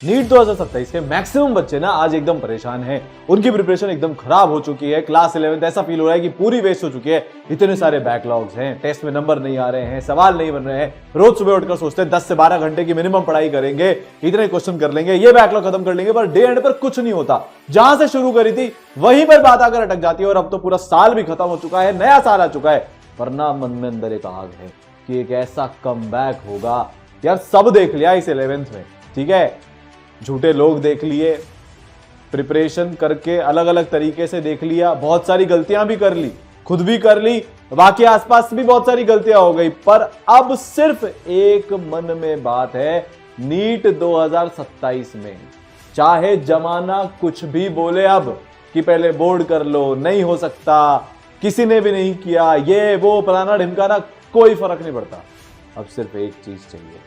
NEET 2027 के maximum बच्चे ना आज एकदम परेशान हैं। उनकी प्रिपरेशन एकदम खराब हो चुकी है। क्लास 11th ऐसा फील हो रहा है कि पूरी वेस्ट हो चुकी है। इतने सारे बैकलॉग्स हैं, टेस्ट में नंबर नहीं आ रहे हैं, सवाल नहीं बन रहे हैं। रोज सुबह उठकर सोचते हैं 10 से 12 घंटे की मिनिमम पढ़ाई करेंगे, इतने क्वेश्चन कर लेंगे, ये बैकलॉग खत्म कर लेंगे, पर डे एंड पर कुछ नहीं होता। जहां से शुरू करी थी वहीं पर बात आकर अटक जाती है। और अब तो पूरा साल भी खत्म हो चुका है, नया साल आ चुका है, वरना मन में अंदर एक आग है कि एक ऐसा कमबैक होगा। यार सब देख लिया इस 11th में, ठीक है, झूठे लोग देख लिए, प्रिपरेशन करके अलग अलग तरीके से देख लिया, बहुत सारी गलतियां भी कर ली, खुद भी कर ली, बाकी आसपास भी बहुत सारी गलतियां हो गई। पर अब सिर्फ एक मन में बात है, नीट 2027 में चाहे जमाना कुछ भी बोले अब कि पहले बोर्ड कर लो, नहीं हो सकता, किसी ने भी नहीं किया, ये वो फलाना ढिमकाना, कोई फर्क नहीं पड़ता। अब सिर्फ एक चीज चाहिए,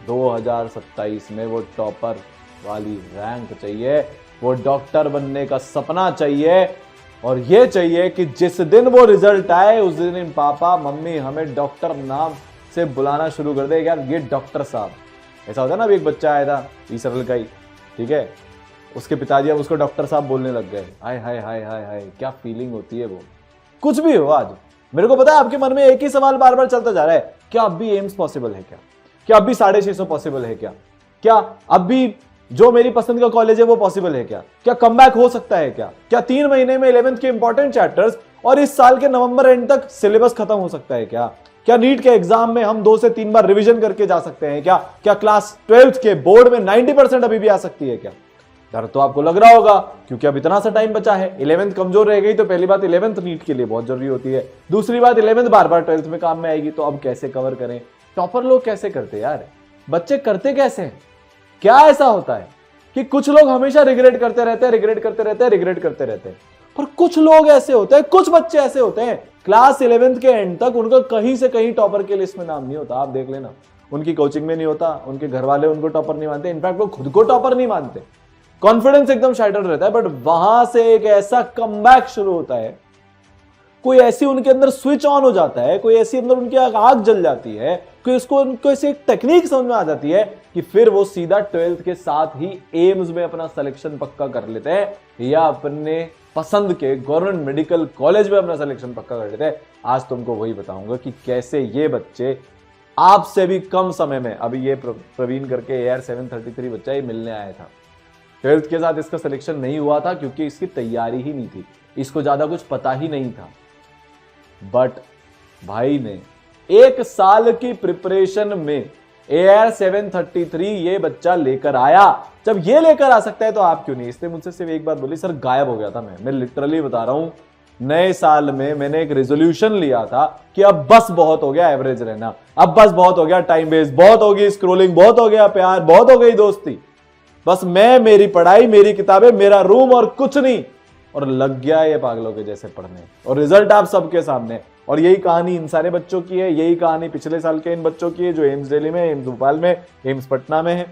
2027 में वो टॉपर वाली रैंक चाहिए, वो डॉक्टर बनने का सपना चाहिए। और ये चाहिए कि जिस दिन वो रिजल्ट आए उस दिन पापा मम्मी हमें डॉक्टर नाम से बुलाना शुरू कर दे। यार ये डॉक्टर साहब, ऐसा होता है ना, अभी एक बच्चा आया था ई सरल का ही, ठीक है, उसके पिताजी अब उसको डॉक्टर साहब बोलने लग गए। हाय हाय हाय हाय हाय, क्या फीलिंग होती है वो। कुछ भी हो, आज मेरे को पता है आपके मन में एक ही सवाल बार बार चलता जा रहा है, क्या अब भी एम्स पॉसिबल है क्या? क्या अब भी 650 पॉसिबल है क्या? क्या अब भी जो मेरी पसंद का कॉलेज है वो पॉसिबल है क्या? क्या कमबैक हो सकता है क्या? क्या 3 महीने में 11th के इंपॉर्टेंट चैप्टर्स और इस साल के नवंबर एंड तक सिलेबस खत्म हो सकता है क्या? क्या नीट के एग्जाम में हम 2 से 3 बार रिवीजन करके जा सकते हैं क्या? क्या क्लास 12th के बोर्ड में 90% अभी भी आ सकती है क्या? डर तो आपको लग रहा होगा, क्योंकि अब इतना सा टाइम बचा है। 11th कमजोर रह गई तो पहली बात 11th नीट के लिए बहुत जरूरी होती है, दूसरी बात 11th बार बार 12th में काम में आएगी। तो अब कैसे कवर करें? टॉपर लोग कैसे करते यार, बच्चे करते कैसे हैं? क्या ऐसा होता है कि कुछ लोग हमेशा रिग्रेट करते रहते हैं, रिग्रेट करते रहते हैं, रिग्रेट करते रहते हैं, पर कुछ लोग ऐसे होते हैं, कुछ बच्चे ऐसे होते हैं, क्लास 11th के एंड तक उनका कहीं से कहीं टॉपर के लिस्ट में नाम नहीं होता। आप देख लेना, उनकी कोचिंग में नहीं होता, उनके घर वाले उनको टॉपर नहीं मानते, इनफैक्ट वो खुद को टॉपर नहीं मानते, कॉन्फिडेंस एकदम शैटर्ड रहता है। बट वहां से एक ऐसा कमबैक शुरू होता है, कोई ऐसी उनके अंदर स्विच ऑन हो जाता है, कोई ऐसी अंदर उनकी आग जल जाती है, कोई उसको उनको ऐसी एक टेक्निक समझ में आ जाती है कि फिर वो सीधा 12th के साथ ही एम्स में अपना सिलेक्शन पक्का कर लेते हैं या अपने पसंद के गवर्नमेंट मेडिकल कॉलेज में अपना सिलेक्शन पक्का कर लेते हैं। आज तुमको वही बताऊंगा कि कैसे ये बच्चे आपसे भी कम समय में, अभी ये प्रवीण करके AR 733 बच्चा ही मिलने आया था, 12th के साथ इसका सिलेक्शन नहीं हुआ था क्योंकि इसकी तैयारी ही नहीं थी, इसको ज्यादा कुछ पता ही नहीं था। बट भाई ने 1 साल की प्रिपरेशन में AR 733 ये बच्चा लेकर आया। जब ये लेकर आ सकता है तो आप क्यों नहीं? इसने मुझसे सिर्फ एक बात बोली, सर गायब हो गया था मैं लिटरली बता रहा हूं, नए साल में मैंने एक रेजोल्यूशन लिया था कि अब बस बहुत हो गया एवरेज रहना, अब बस बहुत हो गया टाइम वेस्ट, बहुत हो गई स्क्रोलिंग, बहुत हो गया प्यार, बहुत हो गई दोस्ती, बस मैं, मेरी पढ़ाई, मेरी किताबें, मेरा रूम और कुछ नहीं। और लग गया ये पागलों के जैसे पढ़ने, और रिजल्ट आप सबके सामने। और यही कहानी इन सारे बच्चों की है, यही कहानी पिछले साल के इन बच्चों की है जो एम्स दिल्ली में, एम्स भोपाल में, एम्स पटना में है।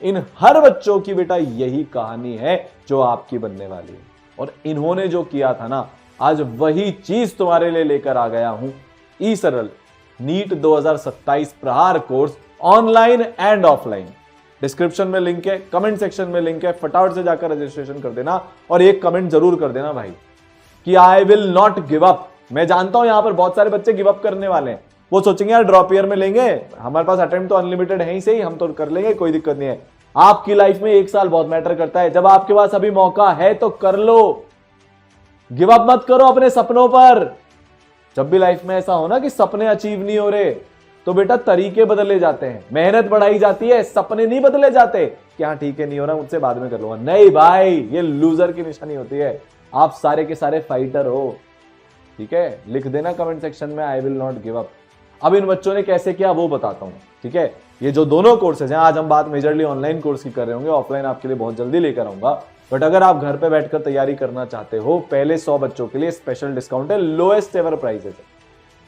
इन हर बच्चों की बेटा यही कहानी है जो आपकी बनने वाली है। और इन्होंने जो किया था ना, आज वही चीज तुम्हारे लिए लेकर आ गया हूं। ई सरल नीट 2027 प्रहार course online and offline, description में लिंक है, कमेंट सेक्शन में लिंक है, फटाफट से जाकर रजिस्ट्रेशन कर देना। और एक कमेंट जरूर कर देना भाई कि I will not give up. मैं जानता हूं यहां पर बहुत सारे बच्चे गिव अप करने वाले हैं, वो सोचेंगे यार ड्रॉप ईयर में लेंगे, हमारे पास अटेम्प्ट तो अनलिमिटेड है ही सही, हम तो कर लेंगे, कोई दिक्कत नहीं है। आपकी लाइफ में 1 साल बहुत मैटर करता है, जब आपके पास अभी मौका है तो कर लो, गिव अप मत करो अपने सपनों पर। जब भी लाइफ में ऐसा हो ना कि सपने अचीव नहीं हो रहे, तो बेटा तरीके बदले जाते हैं, मेहनत बढ़ाई जाती है, सपने नहीं बदले जाते कि हाँ ठीक है नहीं हो रहा मुझसे बाद में कर लूंगा। नहीं भाई, ये लूजर की निशानी होती है। आप सारे के सारे फाइटर हो, ठीक है, लिख देना कमेंट सेक्शन में I will not give up. अब इन बच्चों ने कैसे किया वो बताता हूं, ठीक है। ये जो दोनों कोर्सेज हैं, आज हम बात मेजरली ऑनलाइन कोर्स की कर रहे होंगे, ऑफलाइन आपके लिए बहुत जल्दी लेकर आऊंगा। बट अगर आप घर पे बैठकर तैयारी करना चाहते हो, पहले 100 बच्चों के लिए स्पेशल डिस्काउंट है, लोएस्ट एवर प्राइसेस है,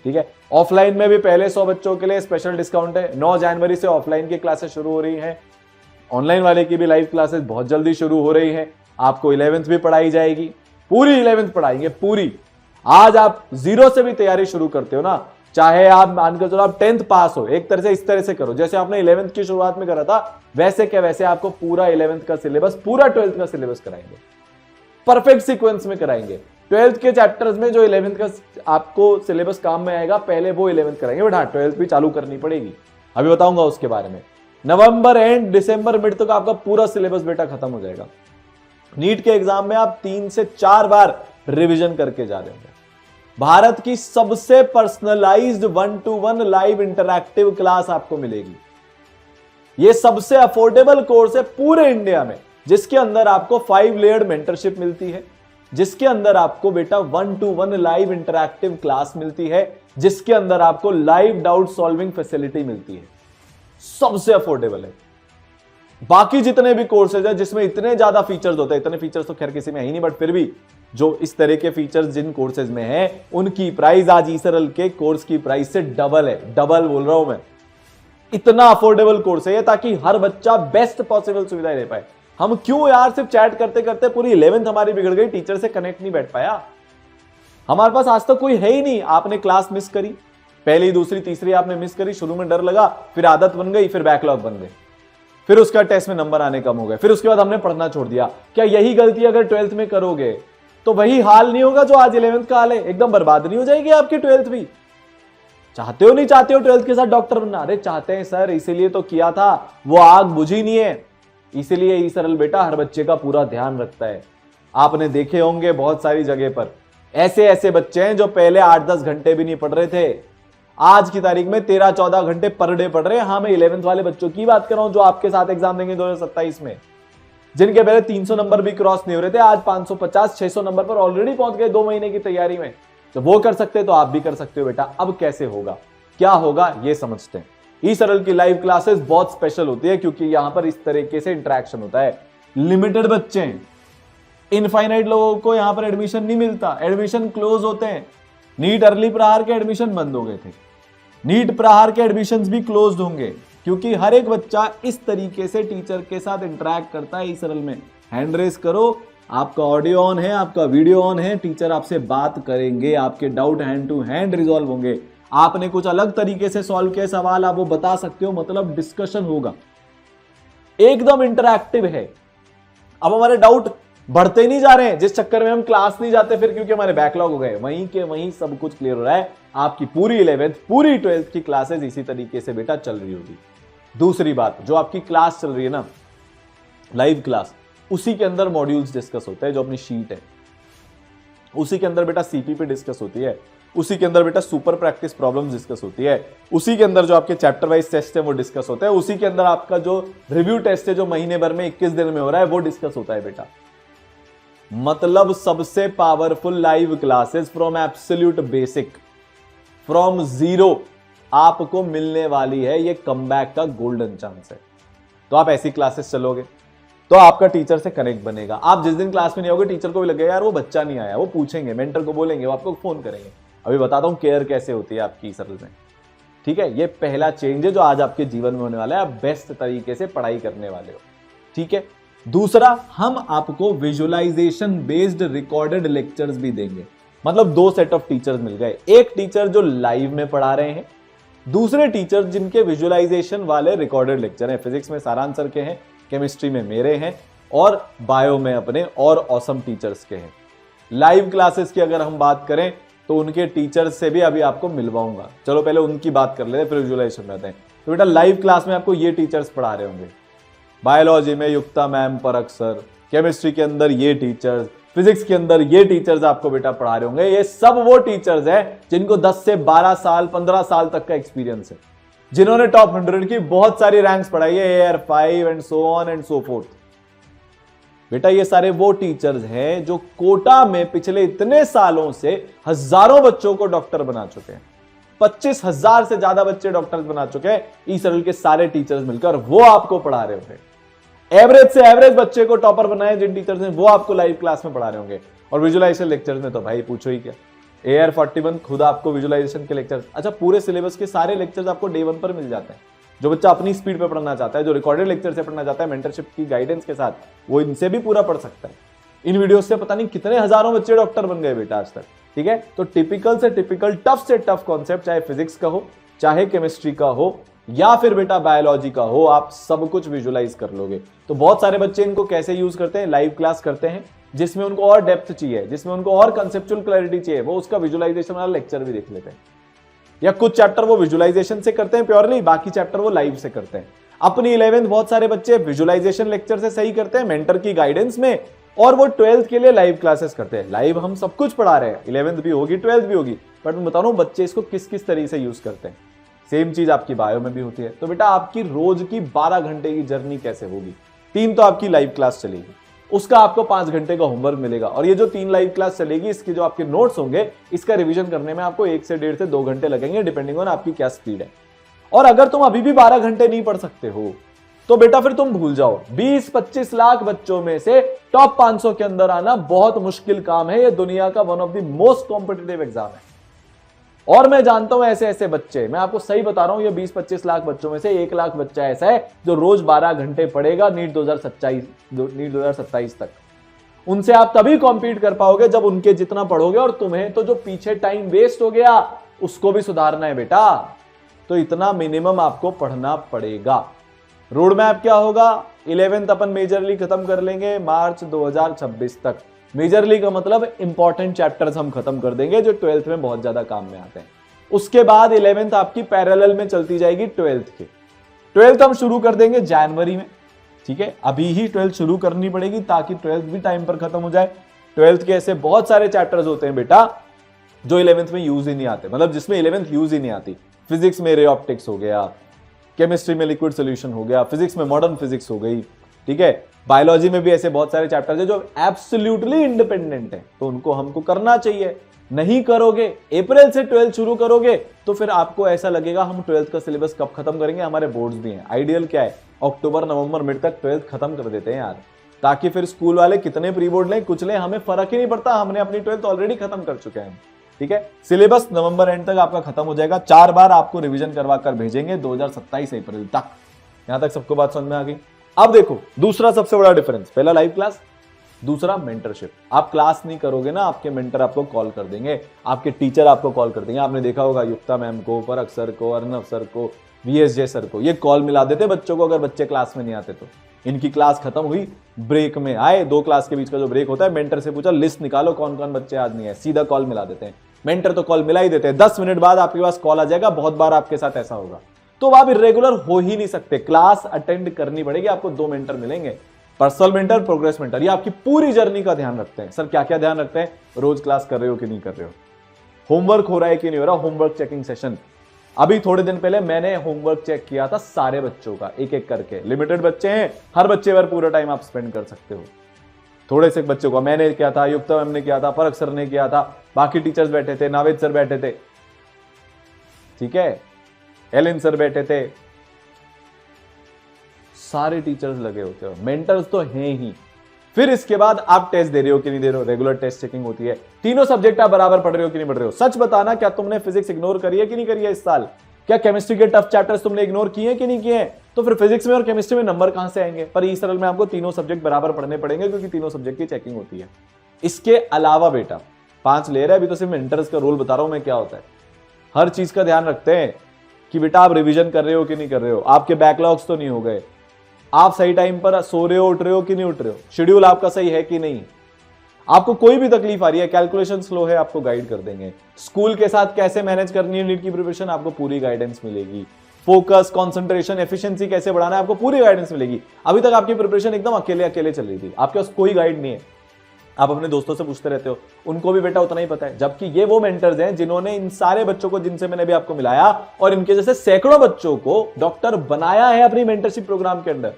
ठीक है। ऑफलाइन में भी पहले 100 बच्चों के लिए स्पेशल डिस्काउंट है। 9 जनवरी से ऑफलाइन की क्लासेस शुरू हो रही हैं, ऑनलाइन वाले की भी लाइव क्लासेस बहुत जल्दी शुरू हो रही हैं। आपको 11th भी पढ़ाई जाएगी, पूरी 11th पढ़ाएंगे पूरी। आज आप 0 से भी तैयारी शुरू करते हो ना, चाहे आप मानकर चलो आप 10th पास हो, एक तरह से इस तरह से करो जैसे आपने 11th की शुरुआत में करा था, वैसे क्या वैसे आपको पूरा 11th का सिलेबस, पूरा 12th का सिलेबस कराएंगे, परफेक्ट सीक्वेंस में कराएंगे। 12th के चैप्टर्स में जो 11th का आपको सिलेबस काम में आएगा, पहले वो 11th कराएंगे, बट हाँ 12th भी चालू करनी पड़ेगी, अभी बताऊंगा उसके बारे में। नवंबर एंड दिसंबर मिड तक आपका पूरा सिलेबस बेटा खत्म हो जाएगा। नीट के एग्जाम में आप 3 से 4 बार रिवीजन करके जा रहे होंगे। भारत की सबसे personalised 1-to-1 live interactive class आपको मिलेगी। यह सबसे अफोर्डेबल कोर्स है पूरे इंडिया में, जिसके अंदर आपको 5 लेयर्ड मेंटरशिप मिलती है, जिसके अंदर आपको बेटा 1-to-1 लाइव इंटरैक्टिव क्लास मिलती है, जिसके अंदर आपको लाइव डाउट सॉल्विंग फैसिलिटी मिलती है। सबसे अफोर्डेबल है। बाकी जितने भी कोर्सेज है जिसमें इतने ज्यादा फीचर्स होते हैं, इतने फीचर्स तो खैर किसी में है ही नहीं, बट फिर भी जो इस तरह के फीचर्स जिन कोर्सेज में है, उनकी प्राइस आज ईसरल के कोर्स की प्राइस से डबल है। डबल बोल रहा हूं मैं, इतना अफोर्डेबल कोर्स है ये, ताकि हर बच्चा बेस्ट पॉसिबल सुविधाएं ले पाए। हम क्यों यार सिर्फ चैट करते करते पूरी 11th हमारी बिगड़ गई, टीचर से कनेक्ट नहीं बैठ पाया। हमारे पास आज तक कोई है ही नहीं। आपने क्लास मिस करी, पहली दूसरी तीसरी आपने मिस करी, शुरू में डर लगा, फिर आदत बन गई, फिर बैकलॉग बन गई, फिर उसका टेस्ट में नंबर आने कम हो गए, फिर उसके बाद हमने पढ़ना छोड़ दिया। क्या यही गलती अगर 12th में करोगे तो वही हाल नहीं होगा जो आज 11th का हाल है? एकदम बर्बाद नहीं हो जाएगी आपकी 12th भी? चाहते हो नहीं चाहते हो 12th के साथ डॉक्टर बनना? अरे चाहते हैं सर, इसीलिए तो किया था, वो आग बुझी नहीं है। इसीलिए ईसरल बेटा हर बच्चे का पूरा ध्यान रखता है। आपने देखे होंगे बहुत सारी जगह पर ऐसे ऐसे बच्चे हैं जो पहले 8-10 घंटे भी नहीं पढ़ रहे थे, आज की तारीख में 13-14 घंटे पर डे पढ़ रहे हैं। हाँ, मैं 11th वाले बच्चों की बात कर रहा हूं जो आपके साथ एग्जाम देंगे 2027 में, जिनके पहले 300 नंबर भी क्रॉस नहीं हो रहे थे, आज 550-600 नंबर पर ऑलरेडी पहुंच गए 2 महीने की तैयारी में। तो वो कर सकते तो आप भी कर सकते हो बेटा। अब कैसे होगा, क्या होगा, ये समझते हैं। ईसरल की लाइव क्लासेस बहुत स्पेशल होती है क्योंकि यहां पर इस तरीके से इंटरेक्शन होता है। लिमिटेड बच्चे हैं, इनफाइनाइट लोगों को यहां पर एडमिशन नहीं मिलता, एडमिशन क्लोज होते हैं। नीट अर्ली प्रहार के एडमिशन बंद हो गए थे, नीट प्रहार के एडमिशंस भी क्लोज्ड होंगे, क्योंकि हर एक बच्चा इस तरीके से टीचर के साथ इंटरेक्ट करता है। ईसरल में हैंड रेस करो, आपका ऑडियो ऑन है, आपका वीडियो ऑन है, टीचर आपसे बात करेंगे, आपके doubt hand to hand resolve होंगे। आपने कुछ अलग तरीके से सॉल्व किए सवाल, आप वो बता सकते हो, मतलब डिस्कशन होगा, एकदम इंटरैक्टिव है। अब हमारे डाउट बढ़ते नहीं जा रहे हैं, जिस चक्कर में हम क्लास नहीं जाते फिर, क्योंकि हमारे बैकलॉग हो गए, वहीं के वहीं सब कुछ क्लियर हो रहा है। आपकी पूरी 11th पूरी 12th की क्लासेस इसी तरीके से बेटा चल रही होगी। दूसरी बात, जो आपकी क्लास चल रही है ना लाइव क्लास, उसी के अंदर मॉड्यूल्स डिस्कस होते हैं, जो अपनी शीट है उसी के अंदर बेटा सीपीपी डिस्कस होती है, उसी के अंदर बेटा सुपर प्रैक्टिस प्रॉब्लम्स डिस्कस होती है, उसी के अंदर जो आपके चैप्टर वाइज टेस्ट है वो डिस्कस होता है, उसी के अंदर आपका जो रिव्यू टेस्ट है जो महीने भर में 21 दिन में हो रहा है वो डिस्कस होता है बेटा। मतलब सबसे powerful live classes from absolute basic, from zero आपको मिलने वाली है। ये कमबैक का गोल्डन चांस है। तो आप ऐसी क्लासेस चलोगे तो आपका टीचर से कनेक्ट बनेगा। आप जिस दिन क्लास में नहीं होगे टीचर को भी लगेगा यार वो बच्चा नहीं आया, वो पूछेंगे, मेंटर को बोलेंगे, वो आपको फोन करेंगे। अभी बताता हूं केयर कैसे होती है आपकी ईसरल में, ठीक है। ये पहला चेंज है जो आज आपके जीवन में होने वाला है। आप बेस्ट तरीके से पढ़ाई करने वाले हो, ठीक है। दूसरा, हम आपको विजुअलाइजेशन बेस्ड रिकॉर्डेड लेक्चर्स भी देंगे। मतलब 2 सेट ऑफ टीचर्स मिल गए, एक टीचर जो लाइव में पढ़ा रहे हैं, दूसरे टीचर जिनके विजुअलाइजेशन वाले रिकॉर्डेड लेक्चर हैं। फिजिक्स में सारांश सर के हैं, केमिस्ट्री में मेरे हैं, और बायो में अपने और ऑसम टीचर्स के हैं। लाइव क्लासेस की अगर हम बात करें तो उनके टीचर्स से भी अभी आपको मिलवाऊंगा। चलो पहले उनकी बात कर लेते हैं, फिर विजुअलाइजेशन में आते हैं। तो बेटा लाइव क्लास में आपको ये टीचर्स पढ़ा रहे होंगे, बायोलॉजी में युक्ता मैम, परख सर, केमिस्ट्री के अंदर ये टीचर्स, फिजिक्स के अंदर ये टीचर्स आपको बेटा पढ़ा रहे होंगे। ये सब वो टीचर्स हैं जिनको 10 से 12 साल 15 साल तक का एक्सपीरियंस है, जिन्होंने टॉप 100 की बहुत सारी रैंक्स पढ़ाई है, air 5 and so on and so fourth. बेटा ये सारे वो टीचर्स हैं जो कोटा में पिछले इतने सालों से हजारों बच्चों को डॉक्टर बना चुके हैं। 25,000 से ज्यादा बच्चे डॉक्टर्स बना चुके हैं ईसरल के सारे टीचर्स मिलकर, वो आपको पढ़ा रहे होंगे। एवरेज से एवरेज बच्चे को टॉपर बनाए जिन टीचर्स ने, वो आपको लाइव क्लास में पढ़ा रहे होंगे। और विजुअलाइजेशन लेक्चर्स में तो भाई पूछो ही क्या, AR 41 खुद आपको विजुअलाइजेशन के लेक्चर्स, अच्छा पूरे सिलेबस के सारे लेक्चर्स आपको डे 1 पर मिल जाते हैं। जो बच्चा अपनी स्पीड पे पढ़ना चाहता है, जो रिकॉर्डेड लेक्चर से पढ़ना चाहता है मेंटरशिप की गाइडेंस के साथ, वो इनसे भी पूरा पढ़ सकता है। इन वीडियो से पता नहीं कितने हजारों बच्चे डॉक्टर बन गए बेटा आज तक। ठीक है, तो टिपिकल से टिपिकल, टफ से टफ कॉन्सेप्ट, चाहे फिजिक्स का हो, चाहे केमिस्ट्री का हो, या फिर बेटा बायोलॉजी का हो, आप सब कुछ विजुलाइज कर लोगे। तो बहुत सारे बच्चे इनको कैसे यूज करते हैं, लाइव क्लास करते हैं, जिसमें उनको और डेप्थ चाहिए, जिसमें उनको और कंसेप्चुअल क्लैरिटी चाहिए, वो उसका विजुलाइजेशन वाला लेक्चर भी देख लेते हैं, या कुछ चैप्टर वो विजुलाइजेशन से करते हैं प्योरली, बाकी चैप्टर वो लाइव से करते हैं। अपनी 11th बहुत सारे बच्चे विजुलाइजेशन लेक्चर से सही करते हैं मेंटर की गाइडेंस में, और वो 12th के लिए लाइव क्लासेस करते हैं। लाइव हम सब कुछ पढ़ा रहे हैं, 11th भी होगी 12th भी होगी, बट मैं बता रहा हूं बच्चे इसको किस किस तरीके से यूज करते हैं। सेम चीज आपकी बायो में भी होती है। तो बेटा आपकी रोज की 12 घंटे की जर्नी कैसे होगी, 3 तो आपकी लाइव क्लास चलेगी, उसका आपको 5 घंटे का होमवर्क मिलेगा, और ये जो 3 लाइव क्लास चलेगी इसके जो आपके नोट्स होंगे, इसका रिवीजन करने में आपको 1 से 1.5 से 2 घंटे लगेंगे, डिपेंडिंग ऑन आपकी क्या स्पीड है। और अगर तुम अभी भी 12 घंटे नहीं पढ़ सकते हो तो बेटा फिर तुम भूल जाओ, 20-25 लाख बच्चों में से टॉप 500 के अंदर आना बहुत मुश्किल काम है। ये दुनिया का one of the most competitive exam है, और मैं जानता हूं ऐसे ऐसे बच्चे, मैं आपको सही बता रहा हूं, ये 20-25 लाख बच्चों में से 1 लाख बच्चा ऐसा है जो रोज 12 घंटे पढ़ेगा नीट 2027 तक। उनसे आप तभी कॉम्पीट कर पाओगे जब उनके जितना पढ़ोगे, और तुम्हें तो जो पीछे टाइम वेस्ट हो गया उसको भी सुधारना है बेटा। तो इतना मिनिमम आपको पढ़ना पड़ेगा। रोड मैप क्या होगा, 11th अपन मेजरली खत्म कर लेंगे मार्च 2026 तक। मेजरली का मतलब इंपॉर्टेंट चैप्टर्स हम खत्म कर देंगे जो 12th में बहुत ज्यादा काम में आते हैं। उसके बाद 11th आपकी पैरेलल में चलती जाएगी 12th के। 12th हम शुरू कर देंगे जनवरी में, ठीक है, अभी ही 12th शुरू करनी पड़ेगी ताकि 12th भी टाइम पर खत्म हो जाए। 12th के ऐसे बहुत सारे चैप्टर्स होते हैं बेटा जो 11th में यूज ही नहीं आते, मतलब जिसमें 11th यूज ही नहीं आती। फिजिक्स में रे ऑप्टिक्स हो गया, केमिस्ट्री में लिक्विड सोल्यूशन हो गया, फिजिक्स में मॉडर्न फिजिक्स हो गई, ठीक है। बायोलॉजी में भी ऐसे बहुत सारे चैप्टर्स हैं जो एब्सोल्युटली इंडिपेंडेंट है, तो उनको हमको करना चाहिए। नहीं करोगे, अप्रैल से 12th शुरू करोगे तो फिर आपको ऐसा लगेगा हम 12th का सिलेबस कब खत्म करेंगे, हमारे बोर्ड्स भी हैं। आइडियल क्या है, अक्टूबर नवंबर मिड तक 12th खत्म कर देते हैं यार, ताकि फिर स्कूल वाले कितने प्री बोर्ड लें कुछ लें, हमें फर्क ही नहीं पड़ता, हमने अपनी 12th ऑलरेडी खत्म कर चुके हैं। ठीक है, सिलेबस नवंबर एंड तक आपका खत्म हो जाएगा। 4 बार आपको रिवीजन करवा कर भेजेंगे 2027 अप्रैल तक। यहां तक सबको बात समझ में आ गई। अब देखो दूसरा सबसे बड़ा डिफरेंस, पहला लाइव क्लास, दूसरा मेंटरशिप। आप क्लास नहीं करोगे ना, आपके मेंटर आपको कॉल कर देंगे, आपके टीचर आपको कॉल कर देंगे। आपने देखा होगा युक्ता मैम को, परख सर को, अर्नव सर को, VSJ सर को, ये कॉल मिला देते बच्चों को अगर बच्चे क्लास में नहीं आते तो। इनकी क्लास खत्म हुई, ब्रेक में आए, 2 क्लास के बीच का जो ब्रेक होता है, मेंटर से पूछा लिस्ट निकालो कौन कौन बच्चे आज नहीं है, सीधा कॉल मिला देते हैं। मेंटर तो कॉल मिला ही देते हैं, 10 मिनट बाद आपके पास कॉल आ जाएगा। बहुत बार आपके साथ ऐसा होगा, तो आप इरेगुलर हो ही नहीं सकते, क्लास अटेंड करनी पड़ेगी। आपको 2 मेंटर मिलेंगे, पर्सनल मेंटर, प्रोग्रेस मेंटर। ये आपकी पूरी जर्नी का ध्यान रखते हैं। सर क्या क्या ध्यान रखते हैं, रोज क्लास कर रहे हो कि नहीं कर रहे हो, होमवर्क हो रहा है कि नहीं हो रहा, होमवर्क चेकिंग सेशन। अभी थोड़े दिन पहले मैंने होमवर्क चेक किया था सारे बच्चों का, एक एक करके। लिमिटेड बच्चे हैं, हर बच्चे पर पूरा टाइम आप स्पेंड कर सकते हो। थोड़े से बच्चों का मैंने किया था, युक्ता मैम ने किया था, परख सर ने किया था, बाकी टीचर्स बैठे थे, नावेद सर बैठे थे, ठीक है, एलिन सर बैठे थे, सारे टीचर्स लगे होते हो, मेंटर्स तो हैं ही। फिर इसके बाद आप टेस्ट दे रहे हो कि नहीं दे रहे हो, रेगुलर टेस्ट चेकिंग होती है। तीनों सब्जेक्ट आप बराबर पढ़ रहे हो कि नहीं पढ़ रहे हो। सच बताना, क्या तुमने फिजिक्स इग्नोर करी है कि नहीं करी है इस साल? क्या केमिस्ट्री के टफ चैप्टर्स तुमने इग्नोर किए कि नहीं किए? तो फिर फिजिक्स में और केमिस्ट्री में नंबर कहां से आएंगे? पर इस सरल में आपको तीनों सब्जेक्ट बराबर पढ़ने पड़ेंगे, क्योंकि तीनों सब्जेक्ट की चेकिंग होती है। इसके अलावा बेटा 5 लेयर है, अभी तो सिर्फ मेंटर्स का रोल बता रहा हूं मैं क्या होता है। हर चीज का ध्यान रखते हैं कि बेटा आप रिवीजन कर रहे हो कि नहीं कर रहे हो, आपके बैकलॉग्स तो नहीं हो गए, आप सही टाइम पर सो रहे हो, उठ रहे हो कि नहीं उठ रहे हो, शेड्यूल आपका सही है कि नहीं, आपको कोई भी तकलीफ आ रही है, कैलकुलेशन स्लो है, आपको गाइड कर देंगे। स्कूल के साथ कैसे मैनेज करनी है नीट की प्रिपरेशन, आपको पूरी गाइडेंस मिलेगी। फोकस, कंसंट्रेशन, एफिशिएंसी कैसे बढ़ाना है, आपको पूरी गाइडेंस मिलेगी। अभी तक आपकी प्रिपरेशन एकदम अकेले अकेले चल रही थी, आपके पास कोई गाइड नहीं है, आप अपने दोस्तों से पूछते रहते हो, उनको भी बेटा उतना ही पता है। जबकि ये वो मेंटर्स हैं जिन्होंने इन सारे बच्चों को, जिनसे मैंने भी आपको मिलाया, और इनके जैसे सैकड़ों बच्चों को डॉक्टर बनाया है अपनी मेंटरशिप प्रोग्राम के अंदर।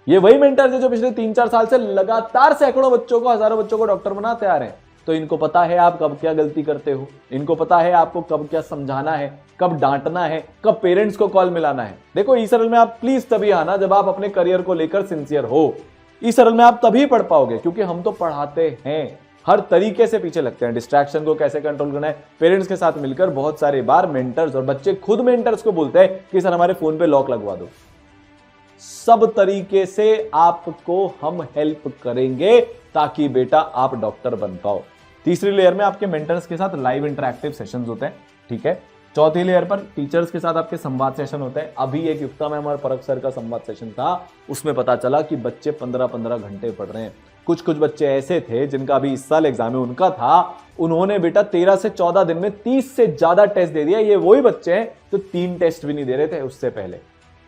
ये वही मेंटर्स हैं जो पिछले 3-4 साल से लगातार सैकड़ों बच्चों को, हजारों बच्चों को डॉक्टर बनाते आ रहे हैं। तो इनको पता है आप कब क्या गलती करते हो, इनको पता है आपको कब क्या समझाना है, कब डांटना है, कब पेरेंट्स को कॉल मिलाना है। देखो ई सरल में आप प्लीज तभी आना जब आप अपने करियर को लेकर सिंसियर हो। ई सरल में आप तभी पढ़ पाओगे, क्योंकि हम तो पढ़ाते हैं, हर तरीके से पीछे लगते हैं। डिस्ट्रैक्शन को कैसे कंट्रोल करना है, पेरेंट्स के साथ मिलकर बहुत सारे बार मेंटर्स और बच्चे खुद मेंटर्स को बोलते हैं कि सर हमारे फोन पे लॉक लगवा दो। सब तरीके से आपको हम हेल्प करेंगे ताकि बेटा आप डॉक्टर बन पाओ। तीसरी लेयर में आपके मेंटर्स के साथ लाइव इंटरैक्टिव सेशंस होते हैं, ठीक है। चौथी लेयर पर टीचर्स के साथ आपके संवाद सेशन होते हैं। अभी एक युक्ता मैम और परख सर का संवाद सेशन था, उसमें पता चला कि बच्चे 15-15 घंटे पढ़ रहे हैं। कुछ बच्चे ऐसे थे जिनका अभी इस साल एग्जाम में उनका था, उन्होंने बेटा 13 से 14 दिन में 30 से ज्यादा टेस्ट दे दिया। ये वही बच्चे हैं जो 3 टेस्ट भी नहीं दे रहे थे उससे पहले,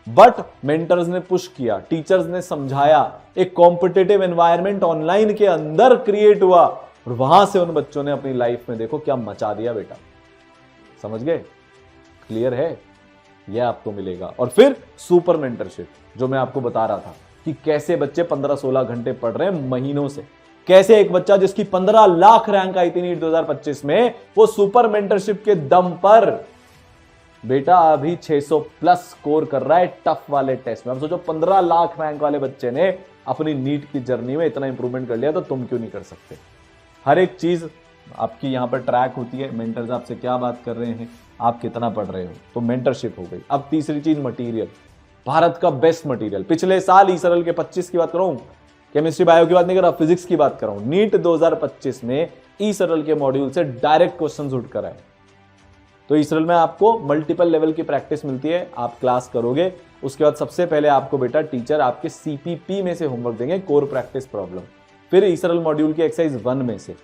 बट मेंटर्स ने पुश किया, टीचर्स ने समझाया, एक कॉम्पिटिटिव एनवायरनमेंट ऑनलाइन के अंदर क्रिएट हुआ और वहां से उन बच्चों ने अपनी लाइफ में देखो क्या मचा दिया बेटा। समझ गए? क्लियर है? यह आपको मिलेगा। और फिर सुपर मेंटरशिप, जो मैं आपको बता रहा था कि कैसे बच्चे 15-16 घंटे पढ़ रहे हैं महीनों से, कैसे एक बच्चा जिसकी 15 लाख रैंक आई थी नीट 2025 में, वो सुपर मेंटरशिप के दम पर बेटा अभी 600 प्लस स्कोर कर रहा है टफ वाले टेस्ट में। अब सोचो 15 लाख रैंक वाले बच्चे ने अपनी नीट की जर्नी में इतना इंप्रूवमेंट कर लिया, तो तुम क्यों नहीं कर सकते? हर एक चीज आपकी यहां पर ट्रैक होती है, मेंटर्स आपसे क्या बात कर रहे हैं, आप कितना पढ़ रहे हो, तो मेंटरशिप हो गई। अब तीसरी चीज मटेरियल, भारत का बेस्ट मटेरियल। पिछले साल ई सरल के 25 की बात कर रहा हूं, केमिस्ट्री बायो की बात नहीं कर रहा, फिजिक्स की बात कर रहा हूं। नीट 2025 में ई सरल के मॉड्यूल से डायरेक्ट क्वेश्चन उठ कर आए। तो ई सरल में आपको मल्टीपल लेवल की प्रैक्टिस मिलती है, आप क्लास करोगे, उसके बाद सबसे पहले आपको बेटा टीचर आपके सीपीपी में से होमवर्क देंगे, कोर प्रैक्टिस प्रॉब्लम। फिर ई सरल मॉड्यूल की एक्सरसाइज 1 में से,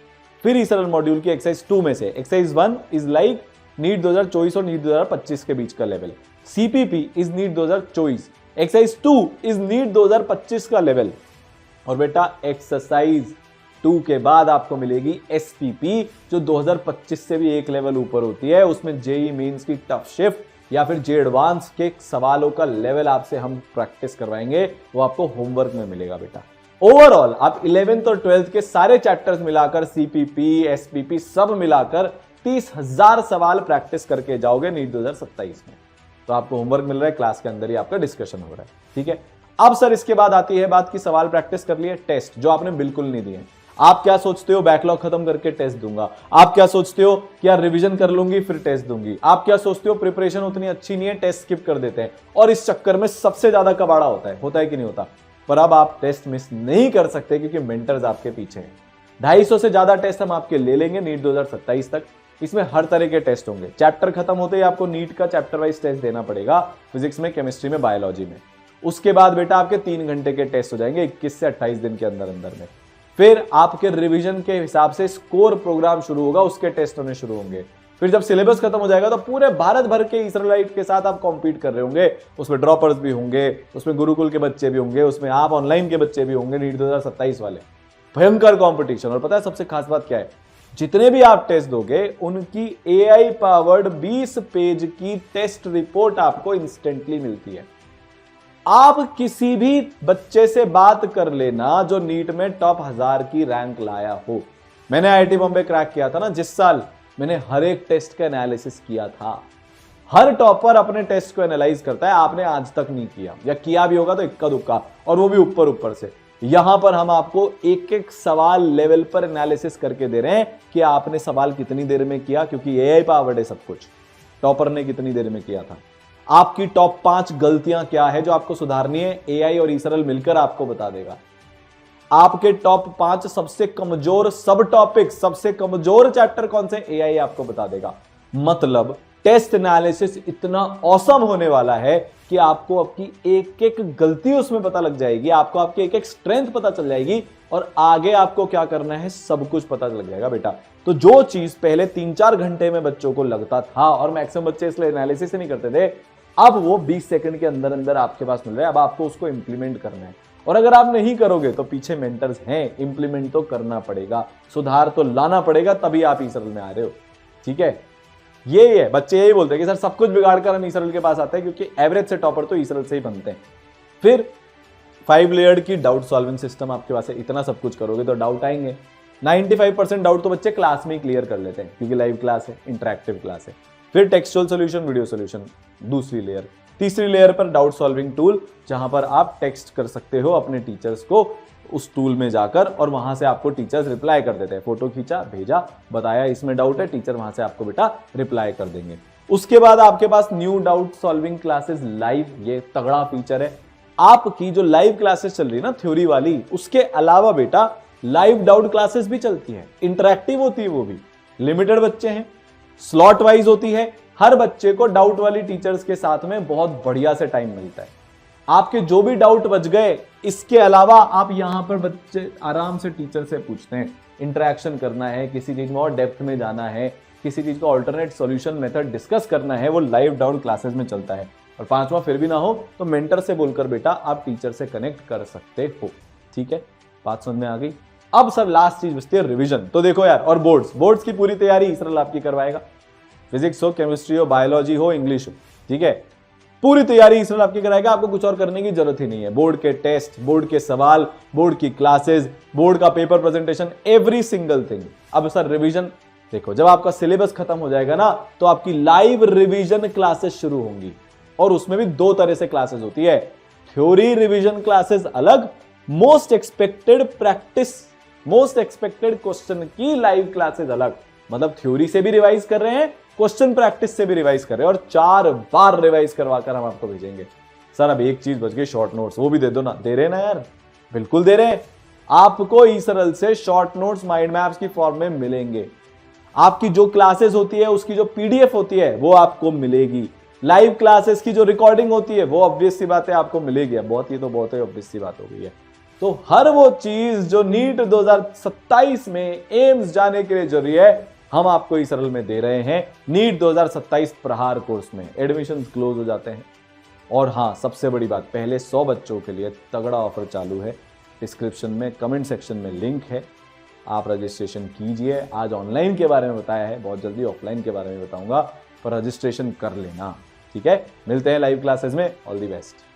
फिर ई सरल मॉड्यूल की एक्सरसाइज 2 में से। एक्सरसाइज 1 इज लाइक नीट 2024 और नीट 2025 के बीच का level, CPP is NEET 2024, exercise 2 is NEET 2025 का लेवल। और बेटा एक्सरसाइज 2 के बाद आपको मिलेगी एसपीपी, जो 2025 से भी एक लेवल ऊपर होती है। उसमें जेई मेंस की टफ शिफ्ट या फिर जे एडवांस के सवालों का लेवल आपसे हम प्रैक्टिस करवाएंगे, वो आपको होमवर्क में मिलेगा बेटा। ओवरऑल आप 11th और 12th के सारे चैप्टर्स मिलाकर, सीपीपी, एसपीपी सब मिलाकर 30,000 सवाल प्रैक्टिस करके जाओगे नीट 2027 में। तो आपको होमवर्क मिल रहा है, क्लास के अंदर ही आपका डिस्कशन हो रहा है, ठीक है। अब सर इसके बाद आती है बात की सवाल प्रैक्टिस कर लिए, टेस्ट जो आपने बिल्कुल नहीं दिए। आप क्या सोचते हो बैकलॉग खत्म करके टेस्ट दूंगा, आप क्या सोचते हो कि यार रिवीजन कर लूंगी फिर टेस्ट दूंगी, आप क्या सोचते हो प्रिपरेशन उतनी अच्छी नहीं है टेस्ट स्किप कर देते हैं, और इस चक्कर में सबसे ज्यादा कबाड़ा होता है कि नहीं होता। पर अब आप टेस्ट मिस नहीं कर सकते क्योंकि मेंटर्स आपके पीछे हैं। 250 से ज्यादा टेस्ट हम आपके ले लेंगे नीट 2027 तक। इसमें हर तरह के टेस्ट होंगे। चैप्टर खत्म होते ही आपको नीट का चैप्टर वाइज टेस्ट देना पड़ेगा, फिजिक्स में, केमिस्ट्री में, बायोलॉजी में। उसके बाद बेटा आपके 3 घंटे के टेस्ट हो जाएंगे 21 से 28 दिन के अंदर में। फिर आपके रिवीजन के हिसाब से स्कोर प्रोग्राम शुरू होगा, उसके टेस्ट होने शुरू होंगे। फिर जब सिलेबस खत्म हो जाएगा तो पूरे भारत भर के इसराइलाइट के साथ आप कॉम्पीट कर रहे होंगे। उसमें ड्रॉपर्स भी होंगे, उसमें गुरुकुल के बच्चे भी होंगे, उसमें आप ऑनलाइन के बच्चे भी होंगे, नीट 2027 वाले। भयंकर कंपटीशन। और पता है सबसे खास बात क्या है, जितने भी आप टेस्ट दोगे उनकी एआई पावर्ड 20 पेज की टेस्ट रिपोर्ट आपको इंस्टेंटली मिलती है। आप किसी भी बच्चे से बात कर लेना जो नीट में टॉप 1000 की रैंक लाया हो। मैंने आईआईटी बॉम्बे क्रैक किया था ना जिस साल, मैंने हर एक टेस्ट का एनालिसिस किया था। हर टॉपर अपने टेस्ट को एनालाइज करता है, आपने आज तक नहीं किया, या किया भी होगा तो इक्का दुक्का, और वो भी ऊपर से। यहां पर हम आपको एक एक सवाल लेवल पर एनालिसिस करके दे रहे हैं कि आपने सवाल कितनी देर में किया, क्योंकि एआई पावर्ड है सब कुछ। टॉपर ने कितनी देर में किया था, आपकी टॉप 5 गलतियां क्या है जो आपको सुधारनी है, एआई और ईसरल मिलकर आपको बता देगा। आपके टॉप 5 सबसे कमजोर सब टॉपिक, सबसे कमजोर चैप्टर कौन से, एआई आपको बता देगा। मतलब टेस्ट एनालिसिस इतना औसम होने वाला है कि आपको आपकी एक एक गलती उसमें पता लग जाएगी, आपको आपकी एक एक स्ट्रेंथ पता चल जाएगी, और आगे आपको क्या करना है सब कुछ पता लग जाएगा बेटा। तो जो चीज पहले 3-4 घंटे में बच्चों को लगता था, और मैक्सिमम बच्चे इसलिए एनालिसिस ही नहीं करते थे, अब वो 20 सेकंड के अंदर अंदर आपके पास मिल रहा है। अब आपको उसको इंप्लीमेंट करना है, और अगर आप नहीं करोगे तो पीछे मेंटर्स हैं, इंप्लीमेंट तो करना पड़ेगा, सुधार तो लाना पड़ेगा, तभी आप ईसरल में आ रहे हो, ठीक है। ये है, बच्चे यही बोलते हैं कि सर सब कुछ बिगाड़ कर हम ईसरल के पास आते हैं, क्योंकि एवरेज से टॉपर तो ईसरल से ही बनते हैं। फिर 5 लेयर्ड की डाउट सॉल्विंग सिस्टम आपके पास है, इतना सब कुछ करोगे तो डाउट आएंगे। 95% डाउट तो बच्चे क्लास में ही क्लियर कर लेते हैं, क्योंकि लाइव क्लास है, इंटरेक्टिव क्लास है। फिर टेक्सचुअल सोल्यूशन, वीडियो सोल्यूशन, दूसरी लेयर। तीसरी लेयर पर डाउट सॉल्विंग टूल, जहां पर आप टेक्स्ट कर सकते हो अपने टीचर्स को उस टूल में जाकर, और वहां से आपको टीचर्स रिप्लाई कर देते हैं। फोटो खींचा, भेजा, बताया इसमें डाउट है, टीचर वहां से आपको बेटा रिप्लाई कर देंगे। उसके बाद आपके पास new doubt solving classes live, ये तगड़ा फीचर है। आपकी जो लाइव क्लासेस चल रही है ना थ्योरी वाली, उसके अलावा बेटा लाइव डाउट क्लासेस भी चलती है, इंटरैक्टिव होती है, वो भी लिमिटेड बच्चे हैं, स्लॉट वाइज होती है, हर बच्चे को डाउट वाली टीचर्स के साथ में बहुत बढ़िया से टाइम मिलता है। आपके जो भी डाउट बच गए, इसके अलावा आप यहां पर बच्चे आराम से टीचर से पूछते हैं, इंटरेक्शन करना है, किसी चीज में और डेप्थ में जाना है, किसी चीज का ऑल्टरनेट सॉल्यूशन मेथड डिस्कस करना है, वो लाइव डाउट क्लासेस में चलता है। और पांचवा फिर भी ना हो तो मेंटर से बोलकर बेटा आप टीचर से कनेक्ट कर सकते हो। ठीक है, बात समझ में आ गई। अब सब लास्ट चीज बचती है रिवीजन। तो देखो यार, और बोर्ड्स की पूरी तैयारी इसरल आपकी करवाएगा, फिजिक्स हो, केमिस्ट्री हो, बायोलॉजी हो, इंग्लिश हो, ठीक है, पूरी तैयारी इसरल आपकी कराएगा। आपको कुछ और करने की जरूरत ही नहीं है। बोर्ड के टेस्ट, बोर्ड के सवाल, बोर्ड की क्लासेस, बोर्ड का paper presentation, every single thing. अब सर रिवीजन, देखो जब आपका सिलेबस खत्म हो जाएगा ना तो आपकी लाइव रिवीजन क्लासेस शुरू होंगी, और उसमें भी दो तरह से क्लासेस होती है, थ्योरी रिवीजन क्लासेस अलग, मोस्ट एक्सपेक्टेड क्वेश्चन की लाइव क्लासेस अलग। मतलब थ्योरी से भी रिवाइज कर रहे हैं, क्वेश्चन प्रैक्टिस से भी रिवाइज कर रहे हैं, और 4 बार रिवाइज करवाकर हम आपको भेजेंगे। सर अब एक चीज बच गई, शॉर्ट नोट्स, वो भी दे दो ना। दे रहे ना यार, बिल्कुल दे रहे हैं। आपको इसरल से शॉर्ट नोट्स माइंड मैप्स की फॉर्म में मिलेंगे। आपकी जो क्लासेस होती है उसकी जो पीडीएफ होती है वो आपको मिलेगी। लाइव क्लासेस की जो रिकॉर्डिंग होती है वो ऑब्वियस सी बात है आपको मिलेगी। बहुत ही ऑब्वियस सी बात हो गई है। तो हर वो चीज जो नीट 2027 में एम्स जाने के लिए जरूरी है, हम आपको इसरल में दे रहे हैं। नीट 2027 प्रहार कोर्स में एडमिशन क्लोज हो जाते हैं। और हाँ, सबसे बड़ी बात, पहले 100 बच्चों के लिए तगड़ा ऑफर चालू है। डिस्क्रिप्शन में कमेंट सेक्शन में लिंक है, आप रजिस्ट्रेशन कीजिए। आज ऑनलाइन के बारे में बताया है, बहुत जल्दी ऑफलाइन के बारे में बताऊंगा, पर रजिस्ट्रेशन कर लेना। ठीक है, मिलते हैं लाइव क्लासेस में। All the best.